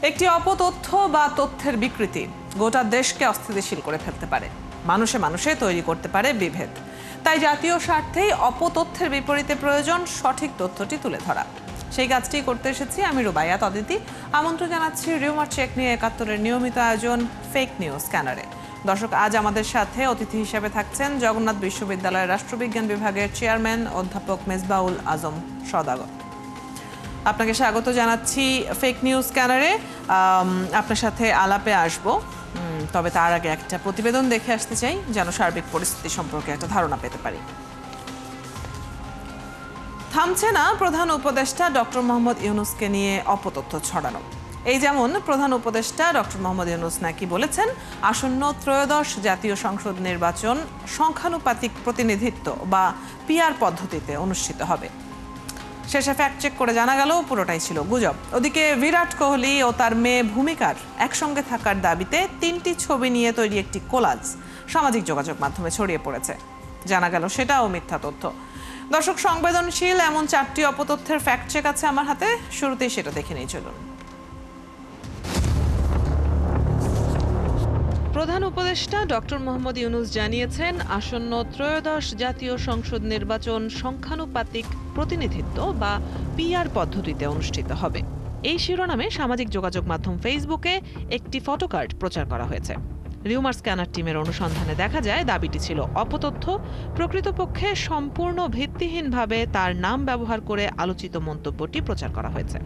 একটি অপতথ্য বা তথ্যের বিকৃতি গোটা দেশকে অস্থিতিশীল করে ফেলতে পারে, মানুষে মানুষে তৈরি করতে পারে বিভেদ। তাই জাতীয় স্বার্থেই অপতথ্যের বিপরীতে প্রয়োজন সঠিক তথ্যটি তুলে ধরা। সেই কাজটি করতে এসেছি আমি রুবাইয়াত অদিতি। আমন্ত্রণ জানাচ্ছি রিউমার চেক নিয়ে ৭১-এর নিয়মিত আয়োজন ফেক নিউজ স্ক্যানারে। দর্শক, আজ আমাদের সাথে অতিথি হিসেবে থাকছেন জগন্নাথ বিশ্ববিদ্যালয়ের রাষ্ট্রবিজ্ঞান বিভাগের চেয়ারম্যান অধ্যাপক মেজবাউল আজম সওদাগর। আপনাকে স্বাগত জানাচ্ছি ফেক নিউজ স্ক্যানারে। আপনার সাথে আলাপে আসব, তবে তার আগে একটা প্রতিবেদন দেখে আসতে চাই যেন সার্বিক পরিস্থিতি সম্পর্কে একটা ধারণা পেতে পারি। থামছে না প্রধান উপদেষ্টা ডক্টর মোহাম্মদ ইউনূসকে নিয়ে অপতথ্য ছড়ানো। এই যেমন প্রধান উপদেষ্টা ডক্টর মোহাম্মদ ইউনূস নাকি বলেছেন আসন্ন ত্রয়োদশ জাতীয় সংসদ নির্বাচন সংখ্যানুপাতিক প্রতিনিধিত্ব বা পিআর পদ্ধতিতে অনুষ্ঠিত হবে। শেষে ফ্যাক্ট চেক করে জানা গেল পুরোটাই ছিল গুজব। ওদিকে বিরাট কোহলি ও তার মেয়ে ভূমিকার একসঙ্গে থাকার দাবিতে ৩টি ছবি নিয়ে তৈরি একটি কোলাজ সামাজিক যোগাযোগ মাধ্যমে ছড়িয়ে পড়েছে। জানা গেল সেটাও মিথ্যা তথ্য। দর্শক, সংবেদনশীল এমন 4টি অপতথ্যের ফ্যাক্ট চেক আছে আমার হাতে, শুরুতেই সেটা দেখে নিয়ে চলুন। প্রধান উপদেষ্টা ডক্টর মোহাম্মদ ইউনূস জানিয়েছেন আসন্ন ত্রয়োদশ জাতীয় সংসদ নির্বাচন সংখ্যানুপাতিক প্রতিনিধিত্ব বা পিআর পদ্ধতিতে অনুষ্ঠিত হবে। এই শিরোনামে সামাজিক যোগাযোগ মাধ্যম ফেসবুকে একটি ফটোকার্ড প্রচার করা হয়েছে। রিউমার স্ক্যানার টিমের অনুসন্ধানে দেখা যায় দাবিটি ছিল অপতথ্য। প্রকৃতপক্ষে সম্পূর্ণ ভিত্তিহীনভাবে তার নাম ব্যবহার করে আলোচিত মন্তব্যটি প্রচার করা হয়েছে।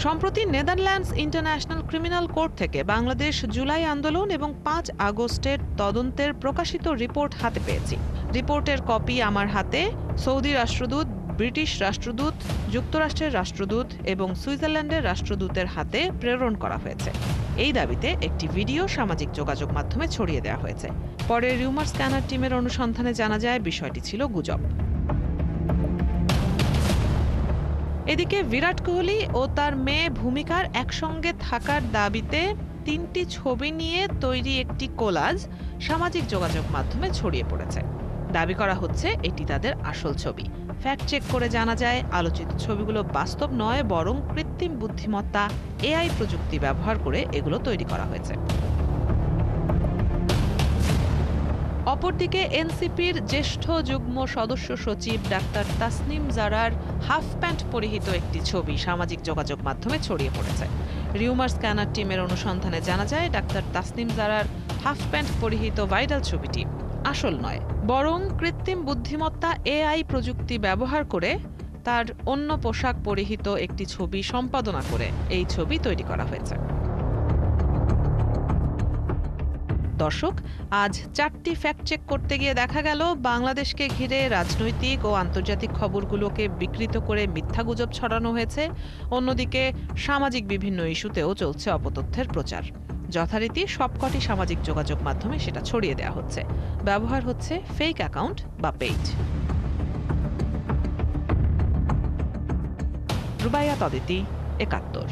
সম্প্রতি নেদারল্যান্ডস ইন্টারন্যাশনাল ক্রিমিনাল কোর্ট থেকে বাংলাদেশ জুলাই আন্দোলন এবং ৫ আগস্টের তদন্তের প্রকাশিত রিপোর্ট হাতে পেয়েছি। রিপোর্টের কপি আমার হাতে সৌদি রাষ্ট্রদূত, ব্রিটিশ রাষ্ট্রদূত, যুক্তরাষ্ট্রের রাষ্ট্রদূত এবং সুইজারল্যান্ডের রাষ্ট্রদূতের হাতে প্রেরণ করা হয়েছে। এই দাবিতে একটি ভিডিও সামাজিক যোগাযোগ মাধ্যমে ছড়িয়ে দেওয়া হয়েছে। পরে রিউমার স্ক্যানার টিমের অনুসন্ধানে জানা যায় বিষয়টি ছিল গুজব। এদিকে বিরাট কোহলি ও তার মেয়ে ভূমিকার একসঙ্গে থাকার দাবিতে 3টি ছবি নিয়ে তৈরি একটি কোলাজ সামাজিক যোগাযোগ মাধ্যমে ছড়িয়ে পড়েছে। দাবি করা হচ্ছে এটি তাদের আসল ছবি। ফ্যাক্ট চেক করে জানা যায় আলোচিত ছবিগুলো বাস্তব নয়, বরং কৃত্রিম বুদ্ধিমত্তা এআই প্রযুক্তি ব্যবহার করে এগুলো তৈরি করা হয়েছে। অপরদিকে এনসিপির জ্যেষ্ঠ যুগ্ম সদস্য সচিব ডাক্তার তাসনিম জারার হাফ প্যান্ট পরিহিত একটি ছবি সামাজিক যোগাযোগ মাধ্যমে ছড়িয়ে পড়েছে। রিউমার স্ক্যানার টিমের অনুসন্ধানে জানা যায় ডাক্তার তাসনিম জারার হাফ প্যান্ট পরিহিত ভাইরাল ছবিটি আসল নয়, বরং কৃত্রিম বুদ্ধিমত্তা এআই প্রযুক্তি ব্যবহার করে তার অন্য পোশাক পরিহিত একটি ছবি সম্পাদনা করে এই ছবি তৈরি করা হয়েছে। দর্শক, আজ 4টি ফ্যাক্ট চেক করতে গিয়ে দেখা গেল বাংলাদেশকে ঘিরে রাজনৈতিক ও আন্তর্জাতিক খবরগুলোকে বিকৃত করে মিথ্যা গুজব ছড়ানো হয়েছে। অন্যদিকে সামাজিক বিভিন্ন ইস্যুতেও চলছে অপতথ্যের প্রচার। যথারীতি সবকটি সামাজিক যোগাযোগ মাধ্যমে সেটা ছড়িয়ে দেওয়া হচ্ছে। ব্যবহার হচ্ছে ফেক অ্যাকাউন্ট বা পেজ। রুবাইয়াত অদিতি, ৭১।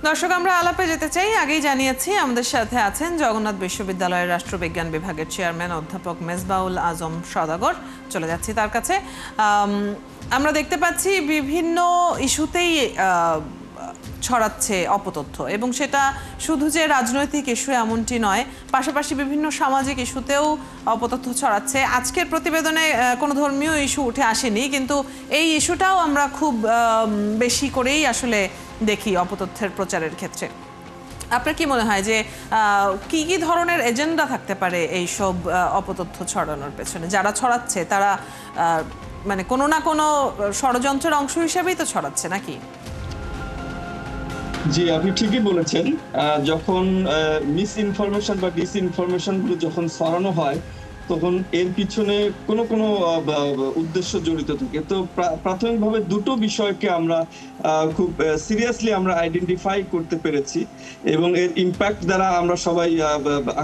দর্শক, আমরা আলাপে যেতে চাই। আগেই জানিয়েছি আমাদের সাথে আছেন জগন্নাথ বিশ্ববিদ্যালয়ের রাষ্ট্রবিজ্ঞান বিভাগের চেয়ারম্যান অধ্যাপক মেজবাউল আজম সওদাগর। চলে যাচ্ছি তার কাছে। আমরা দেখতে পাচ্ছি বিভিন্ন ইস্যুতেই ছড়াচ্ছে অপতথ্য, এবং সেটা শুধু যে রাজনৈতিক ইস্যু এমনটি নয়, পাশাপাশি বিভিন্ন সামাজিক ইস্যুতেও অপতথ্য ছড়াচ্ছে। আজকের প্রতিবেদনে কোনো ধর্মীয় ইস্যু উঠে আসেনি, কিন্তু এই ইস্যুটাও আমরা খুব বেশি করেই আসলে দেখি অপতথ্যের প্রচারের ক্ষেত্রে। আপনার কি মনে হয় যে কি কি ধরনের এজেন্ডা থাকতে পারে এই সব অপতথ্য ছড়ানোর পেছনে? যারা ছড়াচ্ছে তারা মানে কোনো না কোনো ষড়যন্ত্রের অংশ হিসেবেই তো ছড়াচ্ছে, নাকি? জি, আপনি ঠিকই বলেছেন। যখন মিস ইনফরমেশন বা ডিসইনফরমেশন গুলো যখন ছড়ানো হয়, তখন এর পিছনে কোনো কোনো উদ্দেশ্য জড়িত থাকে। তো প্রাথমিকভাবে দুটো বিষয়কে আমরা খুব সিরিয়াসলি আমরা আইডেন্টিফাই করতে পেরেছি এবং এর ইম্প্যাক্ট দ্বারা আমরা সবাই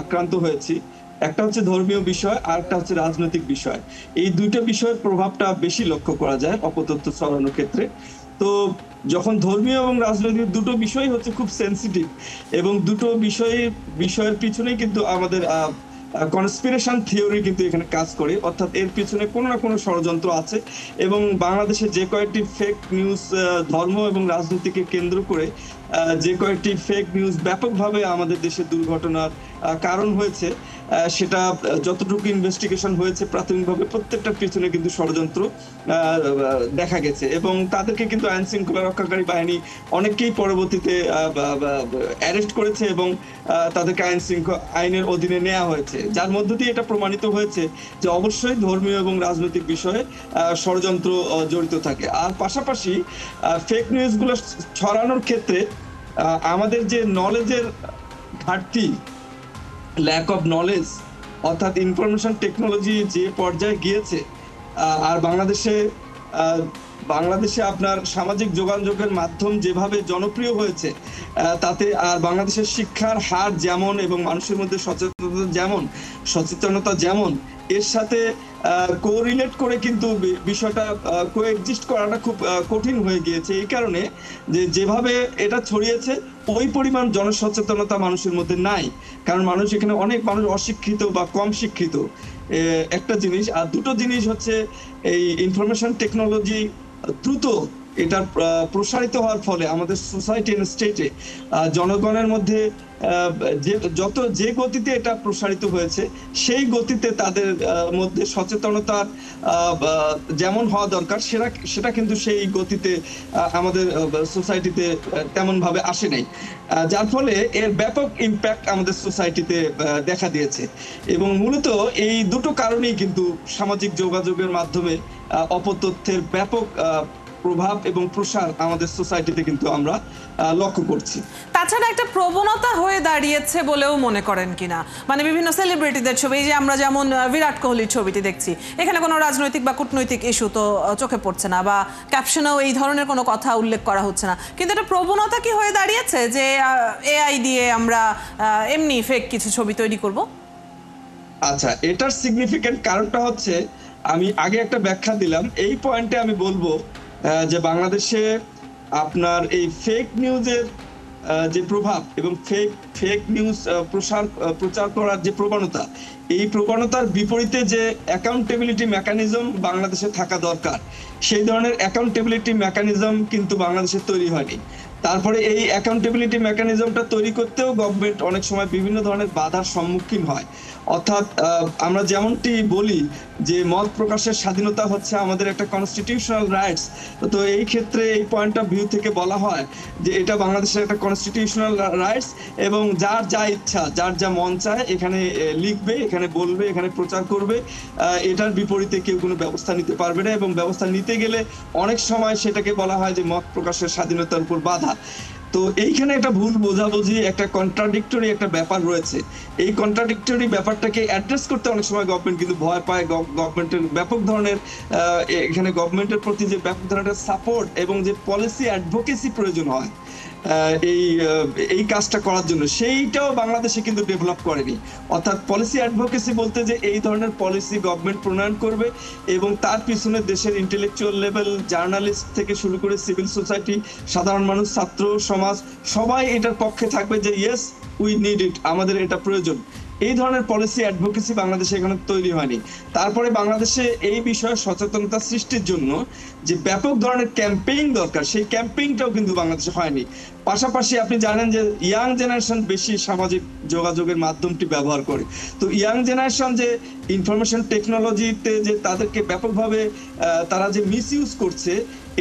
আক্রান্ত হয়েছি। একটা হচ্ছে ধর্মীয় বিষয়, আর একটা হচ্ছে রাজনৈতিক বিষয়। এই দুইটা বিষয়ের প্রভাবটা বেশি লক্ষ্য করা যায় অপতথ্য ছড়ানোর ক্ষেত্রে। তো যখন ধর্মীয় এবং রাজনৈতিক দুটো বিষয় হচ্ছে খুব সেন্সিটিভ, এবং দুটো বিষয়ের পিছনেই কিন্তু আমাদের কনস্পিরেশন থিওরি কিন্তু এখানে কাজ করে, অর্থাৎ এর পিছনে কোনো না কোনো ষড়যন্ত্র আছে। এবং বাংলাদেশে যে কয়েকটি ফেক নিউজ ধর্ম এবং রাজনীতিকে কেন্দ্র করে যে কয়েকটি ফেক নিউজ ব্যাপকভাবে আমাদের দেশে দুর্ঘটনার কারণ হয়েছে, সেটা যতটুকু ইনভেস্টিগেশন হয়েছে প্রাথমিকভাবে প্রত্যেকটার পিছনে কিন্তু ষড়যন্ত্র দেখা গেছে। এবং তাদেরকে কিন্তু আইন শৃঙ্খলা রক্ষাকারী বাহিনী অনেককেই পরবর্তীতে অ্যারেস্ট করেছে এবং তাদেরকে আইনের অধীনে নেওয়া হয়েছে, যার মধ্য দিয়ে এটা প্রমাণিত হয়েছে যে অবশ্যই ধর্মীয় এবং রাজনৈতিক বিষয়ে ষড়যন্ত্র জড়িত থাকে। আর পাশাপাশি ফেক নিউজগুলো ছড়ানোর ক্ষেত্রে আমাদের যে নলেজের ঘাটতি, ল্যাক অফ নলেজ, অর্থাৎ ইনফরমেশন টেকনোলজি যে পর্যায়ে গিয়েছে, আর বাংলাদেশে আপনার সামাজিক যোগাযোগের মাধ্যম যেভাবে জনপ্রিয় হয়েছে, তাতে আর বাংলাদেশের শিক্ষার হার যেমন এবং মানুষের মধ্যে সচেতনতা যেমন এর সাথে কোরিলেট করে কিন্তু বিষয়টা কোএক্সিস্ট করাটা খুব কঠিন হয়ে গিয়েছে। এই কারণে যেভাবে এটা ছড়িয়েছে ওই পরিমাণ জনসচেতনতা মানুষের মধ্যে নাই, কারণ অনেক মানুষ অশিক্ষিত বা কম শিক্ষিত, একটা জিনিস। আর দুটো জিনিস হচ্ছে, এই ইনফরমেশন টেকনোলজি দ্রুত এটা প্রসারিত হওয়ার ফলে আমাদের সোসাইটি এন্ড স্টেটে জনগণের মধ্যে যে গতিতে এটা প্রসারিত হয়েছে, সেই গতিতে তাদের মধ্যে সচেতনতা যেমন হওয়া দরকার সেটা কিন্তু সেই গতিতে আমাদের সোসাইটিতে তেমন ভাবে আসে নাই, যার ফলে এর ব্যাপক ইম্প্যাক্ট আমাদের সোসাইটিতে দেখা দিয়েছে। এবং মূলত এই দুটো কারণেই কিন্তু সামাজিক যোগাযোগের মাধ্যমে অপতথ্যের ব্যাপক প্রভাব এবং প্রসার আমাদের সোসাইটিতে কিন্তু আমরা লক্ষ্য করছি। তাছাড়া একটা প্রবণতা হয়ে দাঁড়িয়েছে বলেও মনে করেন কিনা, মানে বিভিন্ন সেলিব্রিটিদের ছবি, এই যে আমরা যেমন বিরাট কোহলির ছবিটি দেখছি, এখানে কোনো রাজনৈতিক বা কূটনৈতিক ইস্যু তো চোখে পড়ছে না, বা ক্যাপশনেও এই ধরনের কোনো কথা উল্লেখ করা হচ্ছে না, কিন্তু এটা প্রবণতা কি হয়ে দাঁড়িয়েছে যে এআই দিয়ে আমরা এমনি ফেক কিছু ছবি তৈরি করব? আচ্ছা, এটার সিগনিফিকেন্ট কারণটা হচ্ছে, আমি আগে একটা ব্যাখ্যা দিলাম, এই পয়েন্টে আমি বলবো যে বাংলাদেশে আপনার এই ফেক নিউজের যে প্রভাব এবং ফেক নিউজ প্রচার করার যে প্রবণতা, এই প্রবণতার বিপরীতে যে অ্যাকাউন্টেবিলিটি মেকানিজম বাংলাদেশে থাকা দরকার, সেই ধরনের অ্যাকাউন্টেবিলিটি মেকানিজম কিন্তু বাংলাদেশে তৈরি হয়নি। তারপরে এই অ্যাকাউন্টেবিলিটি মেকানিজমটা তৈরি করতেও গভর্নমেন্ট অনেক সময় বিভিন্ন ধরনের বাধার সম্মুখীন হয়। অর্থাৎ আমরা যেমনটি বলি যে মত প্রকাশের স্বাধীনতা হচ্ছে আমাদের একটা কনস্টিটিউশনাল রাইটস, তো এই ক্ষেত্রে এই পয়েন্ট অফ ভিউ থেকে বলা হয় যে এটা বাংলাদেশের একটা কনস্টিটিউশনাল রাইটস, এবং যার যা ইচ্ছা, যার যা মন চায় এখানে লিখবে, এখানে বলবে, এখানে প্রচার করবে, এটার বিপরীতে কেউ কোনো ব্যবস্থা নিতে পারবে না। এবং ব্যবস্থা নিতে গেলে অনেক সময় সেটাকে বলা হয় যে মত প্রকাশের স্বাধীনতার উপর বাধা। তো এইখানে একটা ভুল বোঝাবুঝি, একটা কন্ট্রাডিক্টরি একটা ব্যাপার রয়েছে। এই কন্ট্রাডিক্টরি ব্যাপারটাকে অ্যাড্রেস করতে অনেক সময় গভর্নমেন্ট কিন্তু ভয় পায়। গভর্নমেন্টের ব্যাপক ধরনের এখানে গভর্নমেন্টের প্রতি যে ব্যাপক ধরনের সাপোর্ট এবং যে পলিসি অ্যাডভোকেসি প্রয়োজন হয় এই কাজটা করার জন্য, সেইটাও বাংলাদেশে কিন্তু ডেভেলপ করেনি। অর্থাৎ পলিসি অ্যাডভোকেসি বলতে যে এই ধরনের পলিসি গভর্নমেন্ট প্রণয়ন করবে এবং তার পিছনে দেশের ইন্টেলেকচুয়াল লেভেল, জার্নালিস্ট থেকে শুরু করে সিভিল সোসাইটি, সাধারণ মানুষ, ছাত্র সমাজ সবাই এটার পক্ষে থাকবে যে ইয়েস উই নিড ইট, আমাদের এটা প্রয়োজন। এই ধরনের পলিসি অ্যাডভোকেসি বাংলাদেশে এখনো তৈরি হয়নি। তারপরে বাংলাদেশে এই বিষয়ে সচেতনতা সৃষ্টির জন্য যে ব্যাপক ধরনের ক্যাম্পেইন দরকার, সেই ক্যাম্পেইনটাও কিন্তু বাংলাদেশে হয়নি। পাশাপাশি আপনি জানেন যে ইয়াং জেনারেশন বেশি সামাজিক যোগাযোগের মাধ্যমটি ব্যবহার করে, তো ইয়াং জেনারেশন যে ইনফরমেশন টেকনোলজিতে যে তাদেরকে ব্যাপকভাবে তারা যে মিস ইউজ করছে,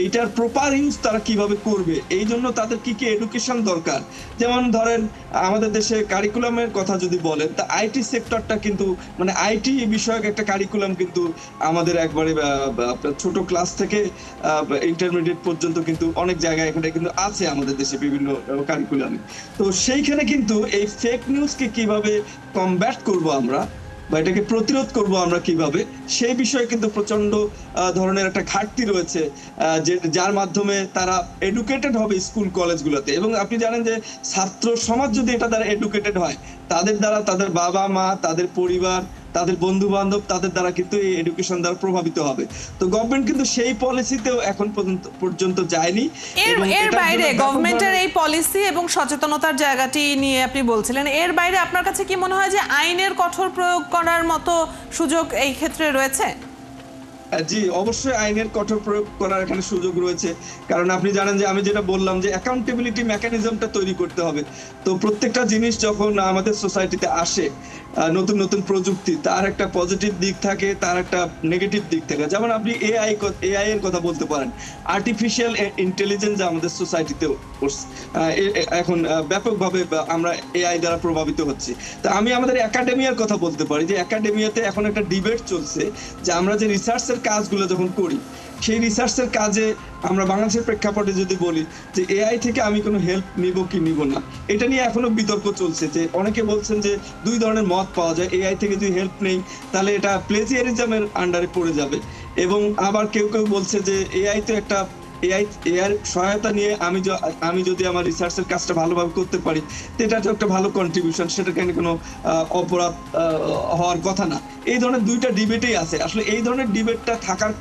এইটার প্রপার ইউজ তারা কিভাবে করবে, এই জন্য তাদের কি কি এডুকেশন দরকার। যেমন ধরেন আমাদের দেশে কারিকুলামের কথা যদি বলেন, তা আইটি সেক্টরটা কিন্তু মানে আইটি বিষয়ক একটা কারিকুলাম কিন্তু আমাদের একবারে ছোট ক্লাস থেকে ইন্টারমিডিয়েট পর্যন্ত কিন্তু অনেক জায়গায় এখানে কিন্তু আছে আমাদের দেশে বিভিন্ন কারিকুলামে। তো সেইখানে কিন্তু এই ফেক নিউজকে কিভাবে কমব্যাট করব আমরা, বা এটাকে প্রতিরোধ করব আমরা কিভাবে, সেই বিষয়ে কিন্তু প্রচন্ড ধরনের একটা ঘাটতি রয়েছে, যার মাধ্যমে তারা এডুকেটেড হবে স্কুল কলেজগুলোতে। এবং আপনি জানেন যে ছাত্র সমাজ যদি এটা দ্বারা এডুকেটেড হয়, তাদের দ্বারা তাদের বাবা মা, তাদের পরিবার, তাদের বন্ধু বান্ধব তাদের দ্বারা কিন্তু এই এডুকেশন দ্বারা প্রভাবিত হবে। তো গভর্নমেন্ট কিন্তু সেই পলিসিতেও এখন পর্যন্ত যায়নি। এর বাইরে গভর্নমেন্টের এই পলিসি এবং সচেতনতার জায়গাটি নিয়ে আপনি বলছিলেন, এর বাইরে আপনার কাছে কি মনে হয় যে আইনের কঠোর প্রয়োগ করার মতো সুযোগ এই ক্ষেত্রে রয়েছে? জি, অবশ্যই আইনের কঠোর প্রয়োগ করার এখানে সুযোগ রয়েছে। কারণ আপনি জানেন যে আমি যেটা বললাম যে অ্যাকাউন্টেবিলিটি মেকানিজমটা তৈরি করতে হবে। তো প্রত্যেকটা জিনিস যখন আমাদের সোসাইটিতে আসে, নতুন নতুন প্রযুক্তি, তার একটা পজিটিভ দিক থাকে, তার একটা নেগেটিভ দিক থাকে। যেমন আপনি এআই এর কথা বলতে পারেন। আর্টিফিশিয়াল ইন্টেলিজেন্স আমাদের সোসাইটিতে এখন ব্যাপকভাবে আমরা এআই দ্বারা প্রভাবিত হচ্ছি। তো আমি আমাদের একাডেমিয়ার কথা বলতে পারি যে একাডেমিয়াতে এখন একটা ডিবেট চলছে যে আমরা যে রিসার্চের কাজগুলো যখন করি, সেই রিসার্চের কাজে আমরা বাংলাদেশের প্রেক্ষাপটে যদি বলি যে এআই থেকে আমি কোনো হেল্প নিব কি নিব না, এটা নিয়ে এখনো বিতর্ক চলছে। যে অনেকে বলছেন যে দুই ধরনের মত পাওয়া যায়, এআই থেকে যদি হেল্প নেই তাহলে এটা প্লেজিয়ারিজমের আন্ডারে পড়ে যাবে, এবং আবার কেউ কেউ বলছে যে এআই তো একটা এআই সহায়তা নিয়ে আমি যদি আমার রিসার্চের কাজটা ভালোভাবে করতে পারি, তো এটা তো একটা ভালো কন্ট্রিবিউশন, সেটা কেন কোনো অপরাধ হওয়ার কথা না। এই ধরনের দুইটা ডিবেটেই আছে। আসলে এই ধরনের ডিবেটটা থাকার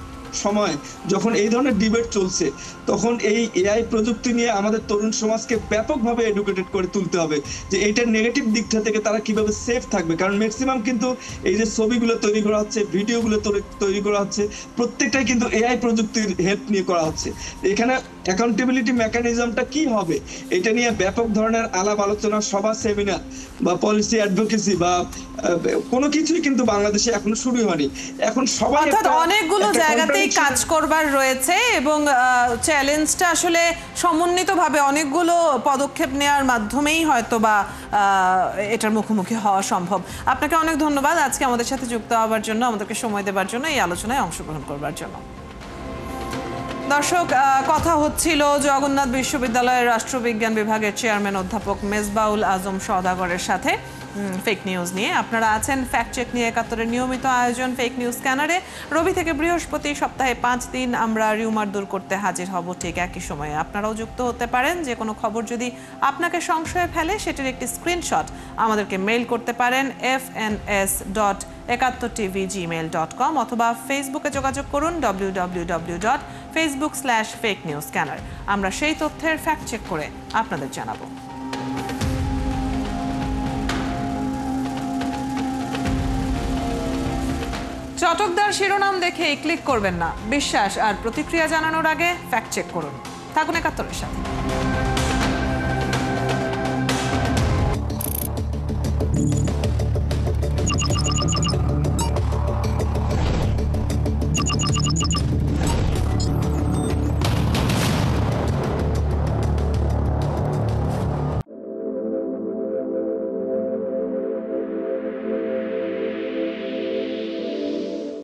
সময় যখন এই ধরনের ডিবেট চলছে, তখন এই এআই প্রযুক্তি নিয়ে আমাদের তরুণ সমাজকে ব্যাপকভাবে এডুকেটেড করে তুলতে হবে যে এইটার নেগেটিভ দিকটা থেকে তারা কিভাবে সেফ থাকবে। কারণ ম্যাক্সিমাম কিন্তু এই যে ছবিগুলো তৈরি করা হচ্ছে, ভিডিওগুলো তৈরি করা হচ্ছে, প্রত্যেকটাই কিন্তু এআই প্রযুক্তির হেল্প নিয়ে করা হচ্ছে। এখানে অ্যাকাউন্টেবিলিটি মেকানিজমটা কি হবে, এটা নিয়ে ব্যাপক ধরনের আলাপ আলোচনা, সভা, সেমিনার বা পলিসি অ্যাডভোকেসি বা কোনো কিছুই কিন্তু বাংলাদেশে এখনো শুরু হয়নি। এখন সবাই অনেকগুলো জায়গাতেই কাজ করবার রয়েছে এবং চ্যালেঞ্জটা আসলে সমন্বিতভাবে অনেকগুলো পদক্ষেপ নেওয়ার মাধ্যমেই হয়তো বা এটার মুখোমুখি হওয়া সম্ভব। আপনাকে অনেক ধন্যবাদ আজকে আমাদের সাথে যুক্ত হওয়ার জন্য, আমাদেরকে সময় দেওয়ার জন্য, এই আলোচনায় অংশগ্রহণ করবার জন্য। দর্শক, কথা হচ্ছিল জগন্নাথ বিশ্ববিদ্যালয়ের রাষ্ট্রবিজ্ঞান বিভাগের চেয়ারম্যান অধ্যাপক মেজবাউল আজম সওদাগরের সাথে ফেক নিউজ নিয়ে। আপনারা আছেন ফ্যাক্ট চেক নিয়ে একাত্তরের নিয়মিত আয়োজন ফেক নিউজ স্ক্যানারে। রবি থেকে বৃহস্পতি সপ্তাহে 5 দিন আমরা রিউমার দূর করতে হাজির হব ঠিক একই সময়ে। আপনারাও যুক্ত হতে পারেন। যে কোনো খবর যদি আপনাকে সংশয়ে ফেলে সেটির একটি স্ক্রিনশট আমাদেরকে মেইল করতে পারেন fns.71tv@gmail.com অথবা ফেসবুকে যোগাযোগ করুন www.facebook/fakenewsscanner। আমরা সেই তথ্যের ফ্যাক্ট চেক করে আপনাদের জানাবো। চটকদার শিরোনাম দেখে ক্লিক করবেন না। বিশ্বাস আর প্রতিক্রিয়া জানানোর আগে ফ্যাক্ট চেক করুন। থাকুন একাত্তরের সাথে।